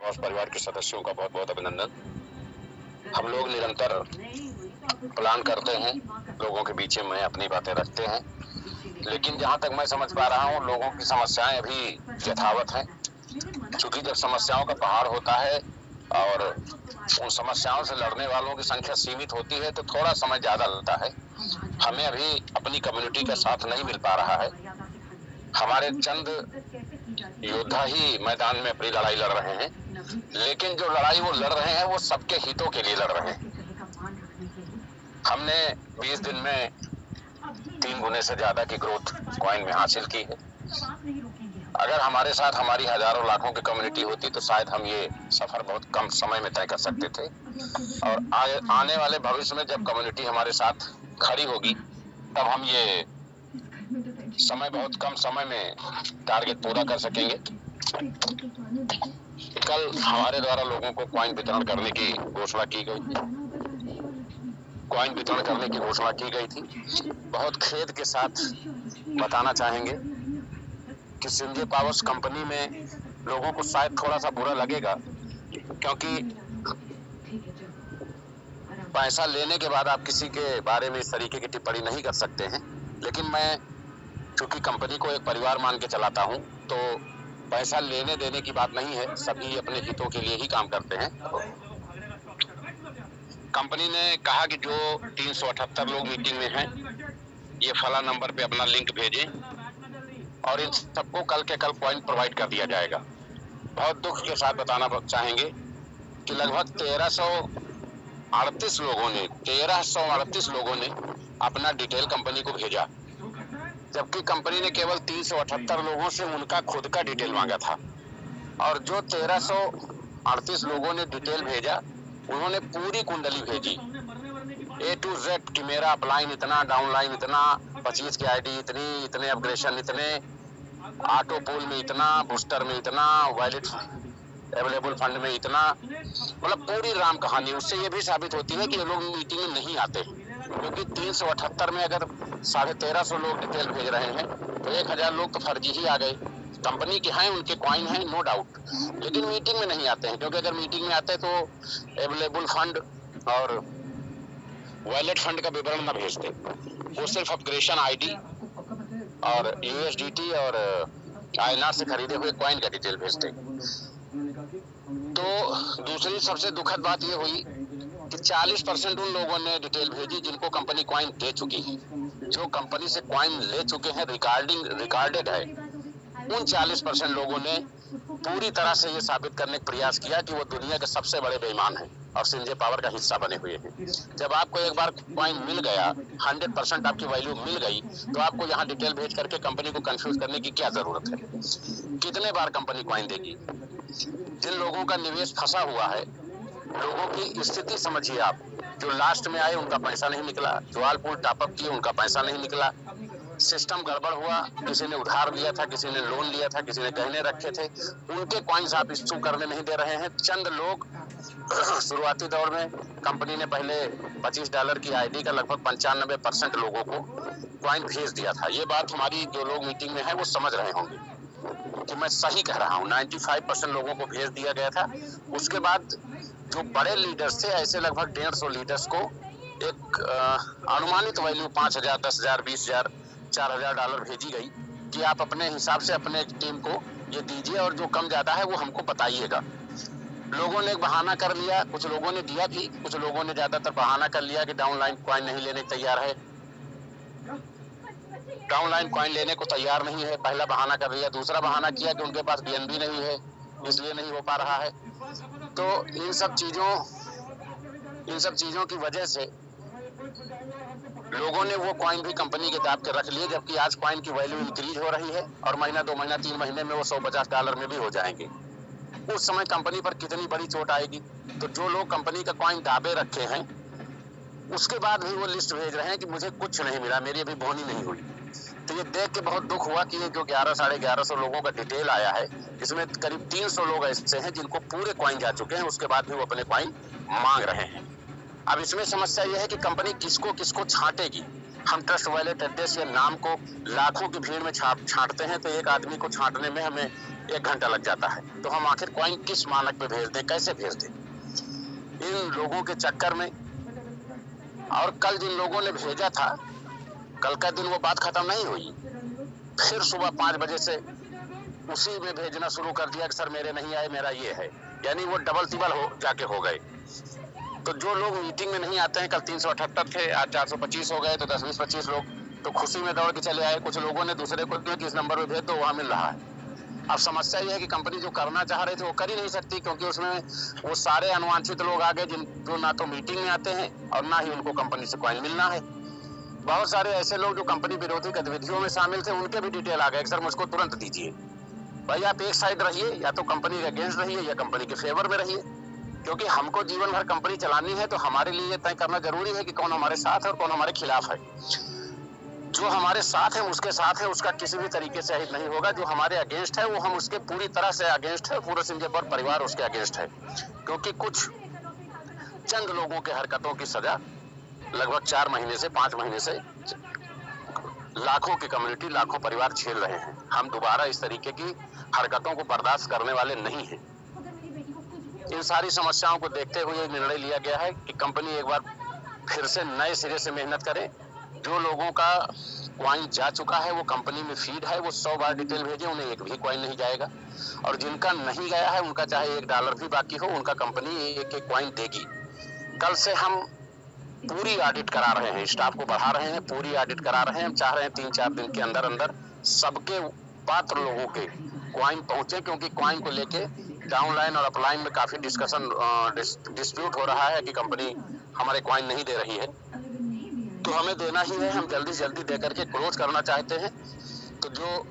Powers परिवार के सदस्यों का बहुत बहुत अभिनंदन। हम लोग निरंतर प्लान करते हैं, लोगों के बीच में अपनी बातें रखते हैं, लेकिन जहां तक मैं समझ पा रहा हूं लोगों की समस्याएं अभी यथावत हैं। क्योंकि जब समस्याओं का पहाड़ होता है और उन समस्याओं से लड़ने वालों की संख्या सीमित होती है तो थोड़ा समय ज्यादा लगता है। हमें अभी अपनी कम्युनिटी का साथ नहीं मिल पा रहा है। हमारे चंद योद्धा ही मैदान में अपनी लड़ाई लड़ रहे हैं, लेकिन जो लड़ाई वो लड़ रहे हैं वो सबके हितों के लिए लड़ रहे हैं। हमने 20 दिन में 3 गुने से ज्यादा की ग्रोथ कॉइन में हासिल की है। अगर हमारे साथ हमारी हजारों लाखों की कम्युनिटी होती तो शायद हम ये सफर बहुत कम समय में तय कर सकते थे। और आने वाले भविष्य में जब कम्युनिटी हमारे साथ खड़ी होगी तब हम ये समय बहुत कम समय में टारगेट पूरा कर सकेंगे। कल हमारे द्वारा लोगों को कॉइन वितरण करने की घोषणा की गई। कॉइन वितरण करने की घोषणा की गई थी। बहुत खेद के साथ बताना चाहेंगे कि सिंजे पावर्स कंपनी में लोगों को शायद थोड़ा सा बुरा लगेगा, क्योंकि पैसा लेने के बाद आप किसी के बारे में इस तरीके की टिप्पणी नहीं कर सकते हैं। लेकिन मैं चूंकि कंपनी को एक परिवार मान के चलाता हूं, तो पैसा लेने देने की बात नहीं है, सभी अपने हितों के लिए ही काम करते हैं। कंपनी ने कहा कि जो 378 लोग मीटिंग में हैं, ये फला नंबर पे अपना लिंक भेजें और इन सबको कल के कल कॉइन प्रोवाइड कर दिया जाएगा। बहुत दुख के साथ बताना चाहेंगे कि लगभग 1338 लोगों ने अपना डिटेल कंपनी को भेजा, जबकि कंपनी ने केवल 378 लोगों से उनका खुद का डिटेल मांगा था। और जो 1338 लोगों ने डिटेल भेजा, उन्होंने पूरी कुंडली भेजी A to Z कि मेरा अपलाइन इतना, डाउनलाइन इतना, 25 की आईडी इतनी, इतने अपग्रेशन इतने, ऑटो पोल में इतना, बूस्टर में इतना, वैलिड अवेलेबल फंड में इतना, मतलब पूरी राम कहानी। उससे ये भी साबित होती है कि ये लोग मीटिंग में नहीं आते, क्योंकि 378 में अगर 1350 लोग डिटेल भेज रहे हैं तो 1000 लोग तो फर्जी ही आ गए। कंपनी के हैं, उनके कॉइन हैं, नो डाउट, लेकिन मीटिंग में नहीं आते हैं, क्योंकि अगर मीटिंग में आते तो अवेलेबल फंड और वॉलेट फंड का विवरण न भेजते, वो सिर्फ अपग्रेशन आईडी और यूएसडीटी और आईएनआर से खरीदे हुए कॉइन का डिटेल भेजते। तो दूसरी सबसे दुखद बात ये हुई कि 40% उन लोगों ने डिटेल भेजी जिनको कंपनी कॉइन दे चुकी है। जो कंपनी से कॉइन ले चुके हैं, रिकॉर्डेड है, उन 40% लोगों ने पूरी तरह से ये साबित करने का प्रयास किया कि वो दुनिया के सबसे बड़े बेईमान हैं और सिंजे पावर का हिस्सा बने हुए हैं। जब आपको एक बार कॉइन मिल गया, 100% आपकी वैल्यू मिल गई, तो आपको यहाँ डिटेल भेज करके कंपनी को कंफ्यूज करने की क्या जरूरत है? कितने बार कंपनी कॉइन देगी? जिन लोगों का निवेश फंसा हुआ है, लोगों की स्थिति समझिए आप। जो लास्ट में आए उनका पैसा नहीं निकला, जो आल पूल टॉपअप किए उनका पैसा नहीं निकला, सिस्टम गड़बड़ हुआ, किसी ने उधार लिया था, किसी ने लोन लिया था, किसी ने गहने रखे थे, उनके कॉइन्स आप इश्यू करने नहीं दे रहे हैं। चंद लोग शुरुआती दौर में कंपनी ने पहले $25 की आईडी का लगभग 95% लोगों को कॉइन भेज दिया था। ये बात हमारी जो लोग मीटिंग में है वो समझ रहे होंगे कि मैं सही कह रहा हूँ। 95% लोगों को भेज दिया गया था। उसके बाद जो बड़े लीडर्स थे, ऐसे लगभग 150 लीडर्स को एक अनुमानित वैल्यू 5000, 10,000, 20,000, $4,000 भेजी गई कि आप अपने हिसाब से अपने टीम को ये दीजिए और जो कम ज्यादा है वो हमको बताइएगा। लोगों ने एक बहाना कर लिया, कुछ लोगों ने दिया भी, कुछ लोगों ने ज्यादातर बहाना कर लिया कि डाउनलाइन कॉइन नहीं लेने तैयार है, डाउनलाइन कॉइन लेने को तैयार नहीं है, पहला बहाना कर लिया। दूसरा बहाना किया कि उनके पास बीएनबी नहीं है, इसलिए नहीं हो पा रहा है। तो इन सब चीजों की वजह से लोगों ने वो कॉइन भी कंपनी के दाब के रख लिए, जबकि आज कॉइन की वैल्यू इंक्रीज हो रही है और महीना, 2 महीना, 3 महीने में वो $150 में भी हो जाएंगे। उस समय कंपनी पर कितनी बड़ी चोट आएगी। तो जो लोग कंपनी का कॉइन दाबे रखे हैं, उसके बाद भी वो लिस्ट भेज रहे हैं कि मुझे कुछ नहीं मिला, मेरी अभी बोनी नहीं हुई। तो ये देख के बहुत दुख हुआ कि ये जो 1100-1150 लोगों का डिटेल आया है, इसमें करीब 300 लोग ऐसे हैं जिनको पूरे कॉइन जा चुके हैं, उसके बाद भी वो अपने कॉइन मांग रहे हैं। अब इसमें समस्या ये है कि कंपनी किसको किसको छांटेगी। हम ट्रस्ट वॉलेट एड्रेस या नाम को लाखों की भीड़ में छांटते हैं, तो एक आदमी को छांटने में हमें 1 घंटा लग जाता है। तो हम आखिर कॉइन किस मानक पे भेज दें, कैसे भेज दें? इन लोगों के चक्कर में, और कल जिन लोगों ने भेजा था, कल का दिन वो बात खत्म नहीं हुई, फिर सुबह 5 बजे से उसी में भेजना शुरू कर दिया कि सर मेरे नहीं आए, मेरा ये है। यानी वो डबल टिबल जाके हो गए। तो जो लोग मीटिंग में नहीं आते हैं, कल 378 थे, आज 425 हो गए, तो 10-20-25 लोग तो खुशी में दौड़ के चले आए। कुछ लोगों ने दूसरे को दिया कि इस नंबर पे भेज दो, वहां मिल रहा है। अब समस्या ये है कि कंपनी जो करना चाह रहे थे वो कर ही नहीं सकती, क्योंकि उसमें वो सारे अनुवांछित लोग आ गए जिनको ना तो मीटिंग में आते हैं और ना ही उनको कंपनी से कॉइन मिलना है। बहुत सारे ऐसे लोग जो कंपनी विरोधी गतिविधियों में शामिल थे, उनके भी डिटेल आ गए, सर मुझको तुरंत दीजिए। भाई आप एक साइड रहिए, या तो कंपनी के अगेंस्ट रहिए या कंपनी के फेवर में रहिए, क्योंकि हमको जीवन भर कंपनी चलानी है। तो हमारे लिए तय करना जरूरी है कि कौन हमारे साथ है और कौन हमारे खिलाफ है। जो हमारे साथ है उसके साथ है, उसका किसी भी तरीके से हित नहीं होगा। जो हमारे अगेंस्ट है वो हम उसके पूरी तरह से अगेंस्ट है, पूरा सिंजेपर परिवार उसके अगेंस्ट है। क्योंकि कुछ चंद लोगों के हरकतों की सजा लगभग 4 महीने से 5 महीने से लाखों की कम्युनिटी, लाखों परिवार झेल रहे हैं। हम दोबारा इस तरीके की हरकतों को बर्दाश्त करने वाले नहीं हैं। इन सारी समस्याओं को देखते हुए निर्णय लिया गया है कि कंपनी एक बार फिर से नए सिरे से मेहनत करे। जो लोगों का क्वाइन जा चुका है, वो कंपनी में फीड है, वो 100 बार डिटेल भेजे, उन्हें एक भी क्वाइन नहीं जाएगा। और जिनका नहीं गया है, उनका चाहे $1 भी बाकी हो, उनका कंपनी एक एक क्वाइन देगी। कल से हम पूरी ऑडिट करा रहे हैं, स्टाफ को बढ़ा रहे हैं, पूरी ऑडिट करा रहे हैं। हम चाह रहे हैं 3-4 दिन के अंदर अंदर सबके पात्र लोगों के क्वाइन पहुंचे, क्योंकि क्वाइन को लेके डाउनलाइन और अपलाइन में काफी डिस्प्यूट हो रहा है कि कंपनी हमारे क्वाइन नहीं दे रही है। तो हमें देना ही है, हम जल्दी से जल्दी देकर के क्लोज करना चाहते हैं। तो जो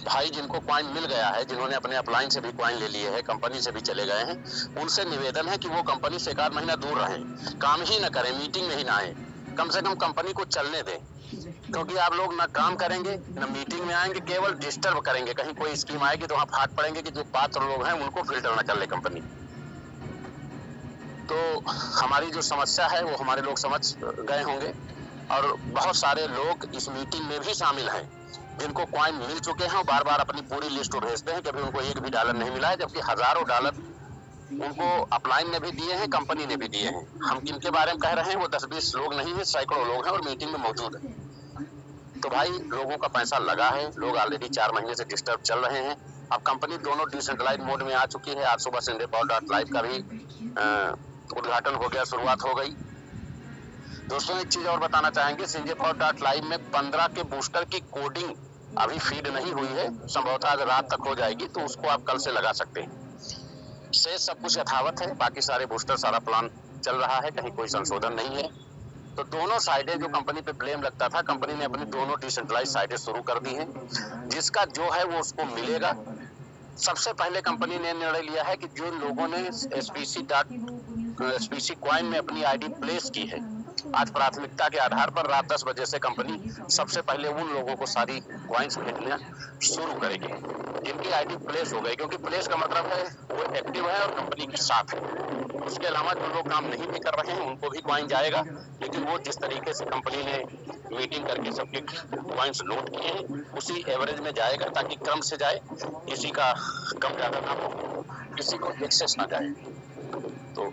भाई जिनको क्वाइन मिल गया है, जिन्होंने अपने अपलाइन से भी क्वाइन ले लिए हैं, कंपनी से भी चले गए हैं, उनसे निवेदन है कि वो कंपनी से 1 महीना दूर रहें, काम ही न करें, मीटिंग में ही ना आए, कम से कम कंपनी को चलने दें। क्योंकि आप लोग ना काम करेंगे ना मीटिंग में आएंगे, केवल डिस्टर्ब करेंगे। कहीं कोई स्कीम आएगी तो वहां फाट पड़ेंगे कि जो पात्र लोग हैं उनको फिल्टर न कर ले कंपनी। तो हमारी जो समस्या है वो हमारे लोग समझ गए होंगे, और बहुत सारे लोग इस मीटिंग में भी शामिल हैं जिनको क्वाइन मिल चुके हैं। बार बार अपनी पूरी लिस्ट भेजते हैं कि अभी उनको $1 भी नहीं मिला है, जबकि हजारों डॉलर उनको अपलाइन ने भी दिए हैं, कंपनी ने भी दिए हैं। हम किनके बारे में कह रहे हैं, वो 10-20 लोग नहीं है, सैकड़ों लोग हैं और मीटिंग में मौजूद है। तो भाई लोगों का पैसा लगा है, लोग ऑलरेडी 4 महीने से डिस्टर्ब चल रहे हैं। अब कंपनी दोनों डिसेंट्रलाइज मोड में आ चुकी है। आज सुबह SinJPower.live का भी उद्घाटन हो गया, शुरुआत हो गई। दोस्तों एक चीज और बताना चाहेंगे, SinJPower.live में 15 के बूस्टर की कोडिंग अभी फीड नहीं हुई है, संभवतः आज रात तक हो जाएगी, तो उसको आप कल से लगा सकते हैं। शेष सब कुछ यथावत है, बाकी सारे बूस्टर, सारा प्लान चल रहा है, कहीं कोई संशोधन नहीं है। तो दोनों साइडें जो कंपनी पे ब्लेम लगता था, कंपनी ने अपनी दोनों डिसेंट्रलाइज साइडें शुरू कर दी हैं। जिसका जो है वो उसको मिलेगा। सबसे पहले कंपनी ने निर्णय लिया है कि जो लोगों ने SPC क्वाइन में अपनी आईडी प्लेस की है, आज प्राथमिकता के आधार पर रात 10 बजे से कंपनी सबसे पहले उन लोगों को सारी क्वाइंस भेजना शुरू करेगी जिनकी आईडी प्लेस हो गई। क्योंकि प्लेस का मतलब है वो एक्टिव है और कंपनी के साथ है। उसके अलावा जो लोग काम नहीं भी कर रहे हैं उनको भी क्वाइन जाएगा, लेकिन वो जिस तरीके से कंपनी ने मीटिंग करके सबके क्वाइंस नोट किए हैं उसी एवरेज में जाएगा, ताकि क्रम से जाए, किसी का कम ज्यादा ना हो, किसी को एक्सेस ना जाए। तो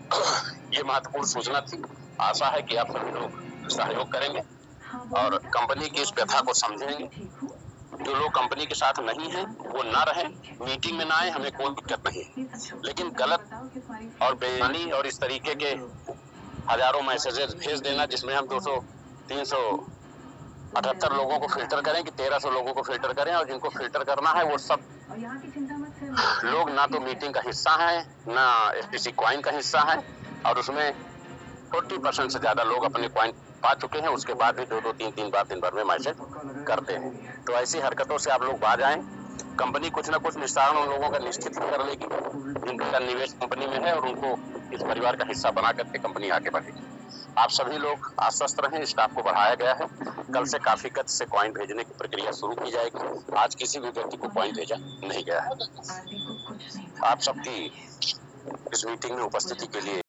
ये महत्वपूर्ण सूचना थी। आशा है कि आप सभी लोग सहयोग करेंगे और कंपनी की इस व्यथा को समझेंगे। जो लोग कंपनी के साथ नहीं हैं वो ना रहें, मीटिंग में ना आए, हमें कोई दिक्कत नहीं है। लेकिन गलत और बेईमानी और इस तरीके के हजारों मैसेजेस भेज देना जिसमें हम 378 लोगों को फिल्टर करें कि 1300 लोगों को फिल्टर करें, और जिनको फिल्टर करना है वो सब लोग ना तो मीटिंग का हिस्सा है ना SPC क्वाइन का हिस्सा है, और उसमें 40% से ज्यादा लोग अपने क्वाइन पा चुके हैं, उसके बाद भी 2-2, 3-3 बार दिन भर में मैसेज करते हैं। तो ऐसी हरकतों से आप लोग बाज आएं। कंपनी कुछ ना कुछ निस्तारण उन लोगों का निश्चित ही कर लेगी जिनका निवेश कंपनी में है, और उनको इस परिवार का हिस्सा बना करके कंपनी आगे बढ़ेगी। आप सभी लोग आश्वस्त रहें, स्टाफ को बढ़ाया गया है। कल से काफी गति से क्वाइन भेजने की प्रक्रिया शुरू की जाएगी। आज किसी भी व्यक्ति को क्वाइन भेजा नहीं गया है। आप सबकी इस मीटिंग में उपस्थिति के लिए